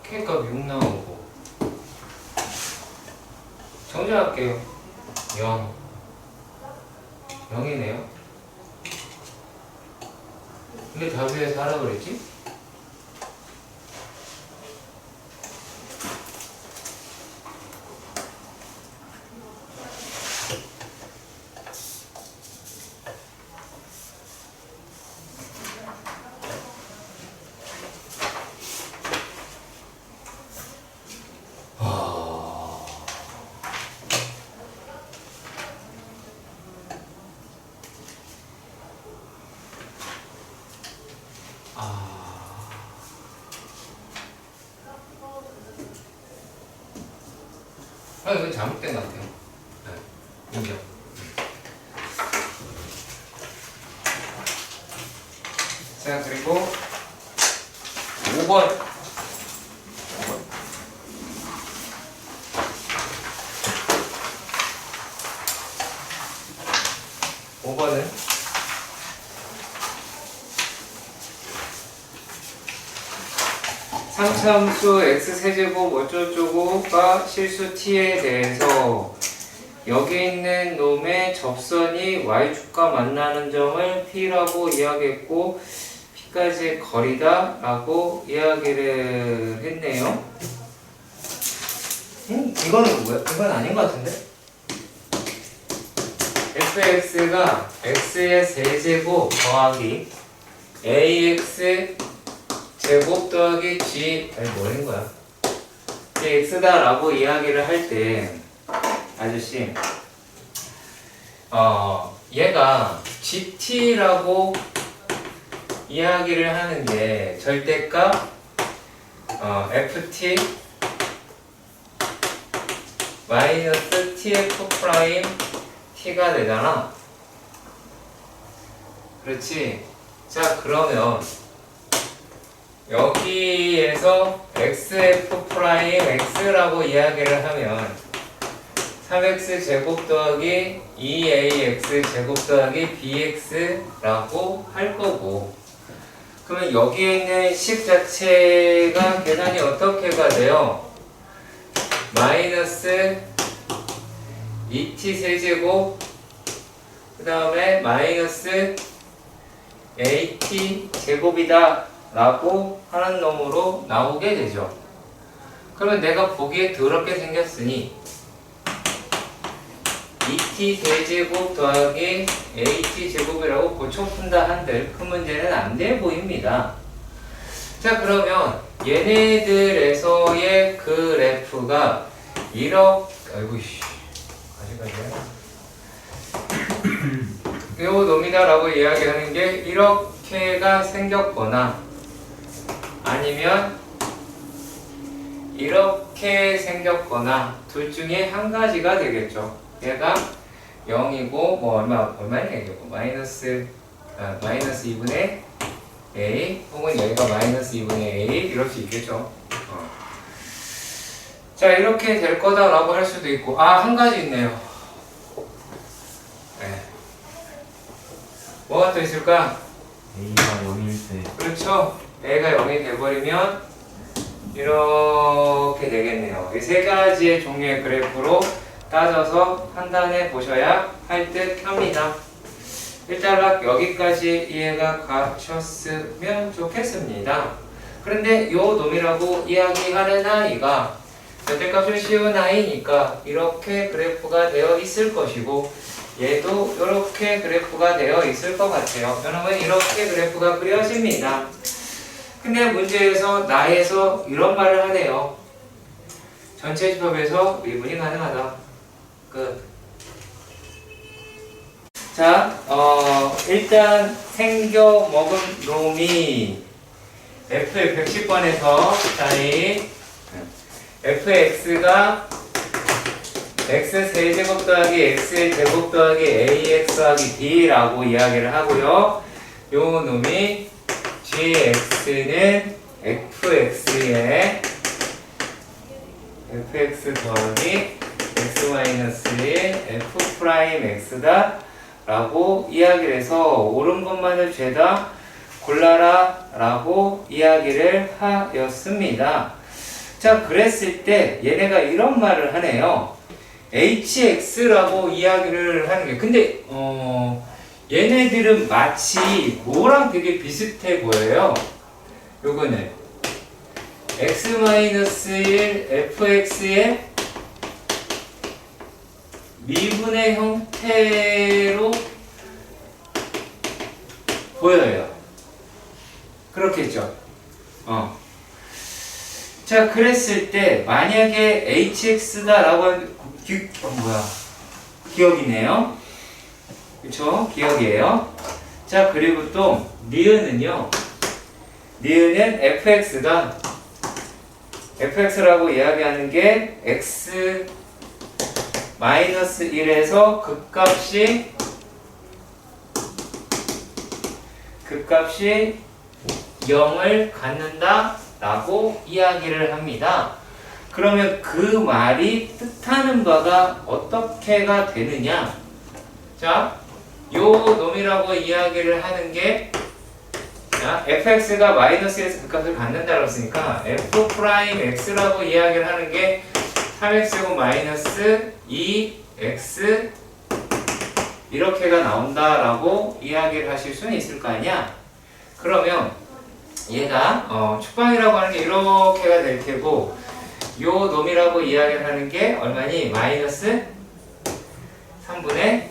K값 6 나오고 정리할게요. 0 0이네요. 근데 답이 왜 4라 그랬지? 아, 이거 잘못된 것 같아요. 네, 인정. 자, 그리고 5번. 5번은 상차함수 x세제곱 어쩌고저쩌고가 실수 t에 대해서 여기 있는 놈의 접선이 y축과 만나는 점을 p라고 이야기했고 p까지의 거리다 라고 이야기를 했네요. 이거는 뭐야? 이건 아닌 것 같은데? fx가 x의 세제곱 더하기 ax 제곱 더하기 g 아니 뭐라는 거야? 이게 x다 라고 이야기를 할 때 아저씨 얘가 gt라고 이야기를 하는 게 절대값 ft 마이너스 tf 프라임 t가 되잖아. 그렇지? 자, 그러면 여기에서 xf 프라임 x라고 이야기를 하면 3x 제곱 더하기 2ax 제곱 더하기 bx라고 할 거고, 그러면 여기에 있는 식 자체가 계산이 어떻게가 돼요? 마이너스 2t 세제곱 그 다음에 마이너스 at 제곱이다 라고 하는 놈으로 나오게 되죠. 그러면 내가 보기에 더럽게 생겼으니 2t 대제곱 더하기 at 제곱이라고 고쳐 푼다 한들 큰 문제는 안 돼 보입니다. 자, 그러면 얘네들에서의 그래프가 이렇게 아이고씨 요 놈이다 라고 이야기하는 게 이렇게가 생겼거나 아니면 이렇게 생겼거나 둘 중에 한 가지가 되겠죠. 얘가 0이고 뭐 얼마냐 이게 마이너스 2분의 a 혹은 여기가 마이너스 2분의 a 이럴 수 있겠죠. 자, 이렇게 될 거다라고 할 수도 있고, 한 가지 있네요. 네. 뭐가 또 있을까?
A가 0일 때
그렇죠. a가 0이 돼버리면 이렇게 되겠네요. 이 세 가지의 종류의 그래프로 따져서 판단해 보셔야 할 듯 합니다. 일단 여기까지 이해가 가셨으면 좋겠습니다. 그런데 요 놈이라고 이야기하는 아이가 절대값을 씌운 아이니까 이렇게 그래프가 되어 있을 것이고, 얘도 이렇게 그래프가 되어 있을 것 같아요. 여러분, 이렇게 그래프가 그려집니다. 근데 문제에서 나에서 이런 말을 하네요. 전체 집합에서 미분이 가능하다. 끝. 자, 일단 생겨 먹은 놈이 F 110번에서 fx가 x 세제곱 더하기 x 제곱 더하기 ax 더하기 b라고 이야기를 하고요. 요 놈이 gx는 fx에 fx 더하기 x 마이너스 1 f 프라임 x다 라고 이야기를 해서 옳은 것만을 죄다 골라라 라고 이야기를 하였습니다. 자, 그랬을 때 얘네가 이런 말을 하네요. hx라고 이야기를 하는 게, 근데 얘네들은 마치 뭐랑 되게 비슷해 보여요. 요거는 x-1 fx의 미분의 형태로 보여요. 그렇겠죠? 자, 그랬을 때 만약에 hx다라고 하면 기억이네요. 그쵸? 기억이에요. 자, 그리고 또 니은은요. 니은은 fx다. fx라고 이야기하는 게 x 마이너스 1에서 극값이 0을 갖는다 라고 이야기를 합니다. 그러면 그 말이 뜻하는 바가 어떻게가 되느냐? 자, 요 놈이라고 이야기를 하는 게 자, fx가 마이너스 1에서 극값을 갖는다고 했으니까 f 프라임 x라고 이야기를 하는 게 3x고 마이너스 2x 이렇게가 나온다라고 이야기를 하실 수는 있을 거 아니야? 그러면 얘가 축방이라고 하는 게 이렇게가 될 테고 요 놈이라고 이야기를 하는 게 얼마니? 마이너스 3분의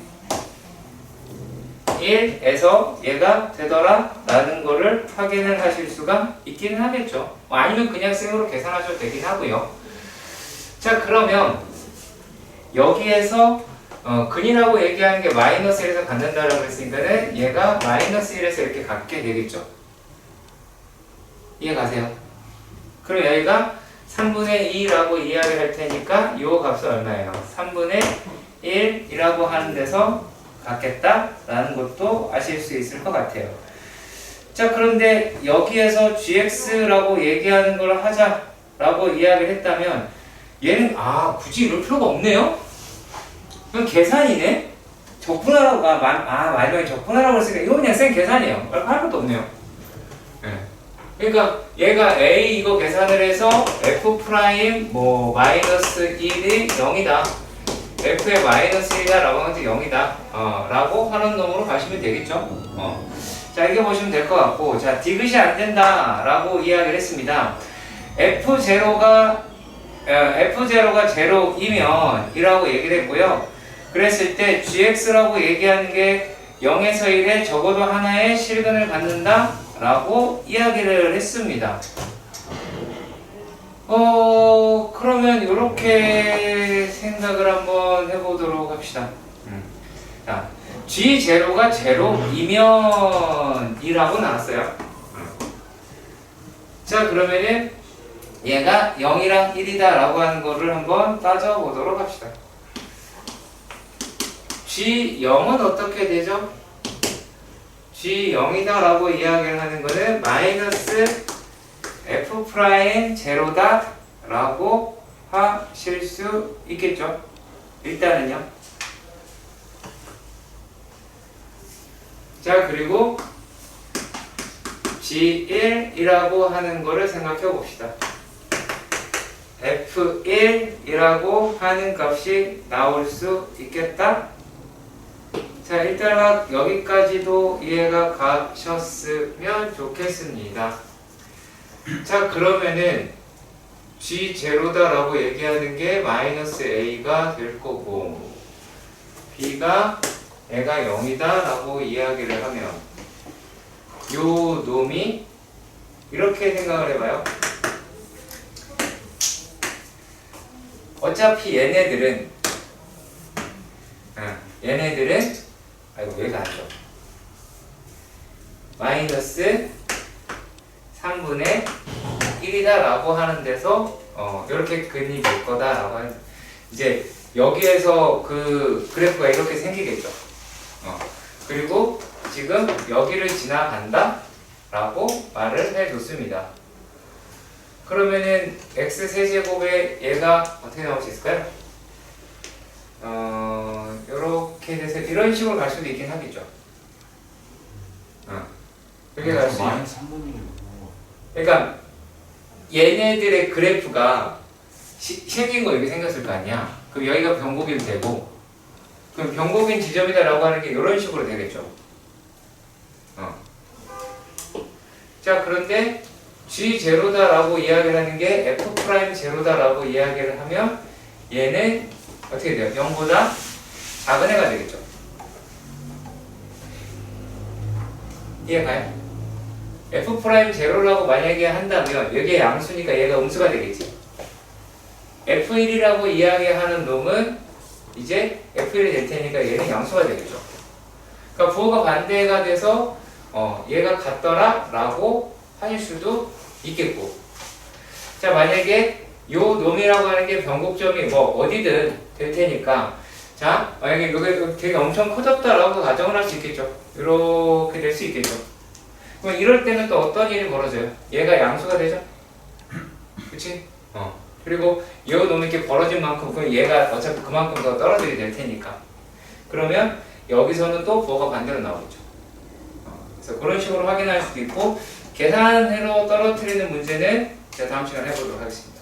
1에서 얘가 되더라 라는 거를 확인을 하실 수가 있기는 하겠죠. 아니면 그냥 생으로 계산하셔도 되긴 하고요. 자, 그러면 여기에서 근이라고 얘기하는 게 마이너스 1에서 갖는다라고 했으니까는 얘가 마이너스 1에서 이렇게 갖게 되겠죠. 이해 가세요? 그럼 여기가 3분의 2라고 이야기를 할 테니까 이 값은 얼마예요? 3분의 1이라고 하는 데서 갖겠다라는 것도 아실 수 있을 것 같아요. 자, 그런데 여기에서 gx라고 얘기하는 걸 하자라고 이야기를 했다면 얘는 굳이 이럴 필요가 없네요? 그럼 계산이네? 적분하라고, 말명이 적분하라고 했으니까 이거 그냥 생 계산이에요. 할 것도 없네요. 네. 그러니까 얘가 A 이거 계산을 해서 F 프라임 마이너스 1이 0이다. F의 마이너스 1이다 라고 하는 게 0이다. 라고 하는 놈으로 가시면 되겠죠. 자, 이렇게 보시면 될 것 같고, 자, 디귿이 안 된다 라고 이야기를 했습니다. F0가 0이면 이라고 얘기를 했고요. 그랬을 때 gx라고 얘기하는 게 0에서 1에 적어도 하나의 실근을 갖는다 라고 이야기를 했습니다. 그러면 이렇게 생각을 한번 해보도록 합시다. 자, g0가 0이면 2라고 나왔어요. 자, 그러면은 얘가 0이랑 1이다 라고 하는 거를 한번 따져보도록 합시다. G0은 어떻게 되죠? G0이다 라고 이야기를 하는 거는 마이너스 F'0다 라고 하실 수 있겠죠? 일단은요. 자, 그리고 G1이라고 하는 거를 생각해 봅시다. F1이라고 하는 값이 나올 수 있겠다. 자, 일단 여기까지도 이해가 가셨으면 좋겠습니다. 자, 그러면은 G0다 라고 얘기하는 게 마이너스 A가 될 거고 B가 애가 0이다 라고 이야기를 하면 요 놈이 이렇게 생각을 해봐요. 어차피 얘네들은 아이고 여기가 아니죠. 마이너스 3분의 1이다 라고 하는 데서 이렇게 근이 될 거다 라고 하는 이제 여기에서 그 그래프가 이렇게 생기겠죠. 그리고 지금 여기를 지나간다 라고 말을 해줬습니다. 그러면은 x세제곱에 얘가 어떻게 나올 수 있을까요? 요렇게 돼서 이런 식으로 갈 수도 있긴 하겠죠. 이렇게 갈 수 있는.
마이너스 3분의 1이
그러니까 얘네들의 그래프가 생긴 거 이렇게 생겼을 거 아니야. 그럼 여기가 변곡이 되고 그럼 변곡인 지점이다 라고 하는 게 이런 식으로 되겠죠. 자, 그런데 G0다 라고 이야기를 하는 게 F'0다 라고 이야기를 하면 얘는 어떻게 돼요? 0보다 작은 애가 되겠죠. 이해가요? F'0라고 만약에 한다면 여기에 양수니까 얘가 음수가 되겠지. F1이라고 이야기하는 놈은 이제 F1이 될 테니까 얘는 양수가 되겠죠. 그러니까 부호가 반대가 돼서 얘가 같더라 라고 하실 수도 있겠고. 자, 만약에 요 놈이라고 하는 게 변곡점이 뭐 어디든 될 테니까 자 만약에 이게 되게 엄청 커졌다라고 가정을 할 수 있겠죠. 이렇게 될 수 있겠죠. 그럼 이럴 때는 또 어떤 일이 벌어져요? 얘가 양수가 되죠. 그치? 그리고 이 놈이 이렇게 벌어진 만큼 그럼 얘가 어차피 그만큼 더 떨어지게 될 테니까 그러면 여기서는 또 부호가 반대로 나오겠죠. 그래서 그런 식으로 확인할 수도 있고 계산해로 떨어뜨리는 문제는 제가 다음 시간에 해보도록 하겠습니다.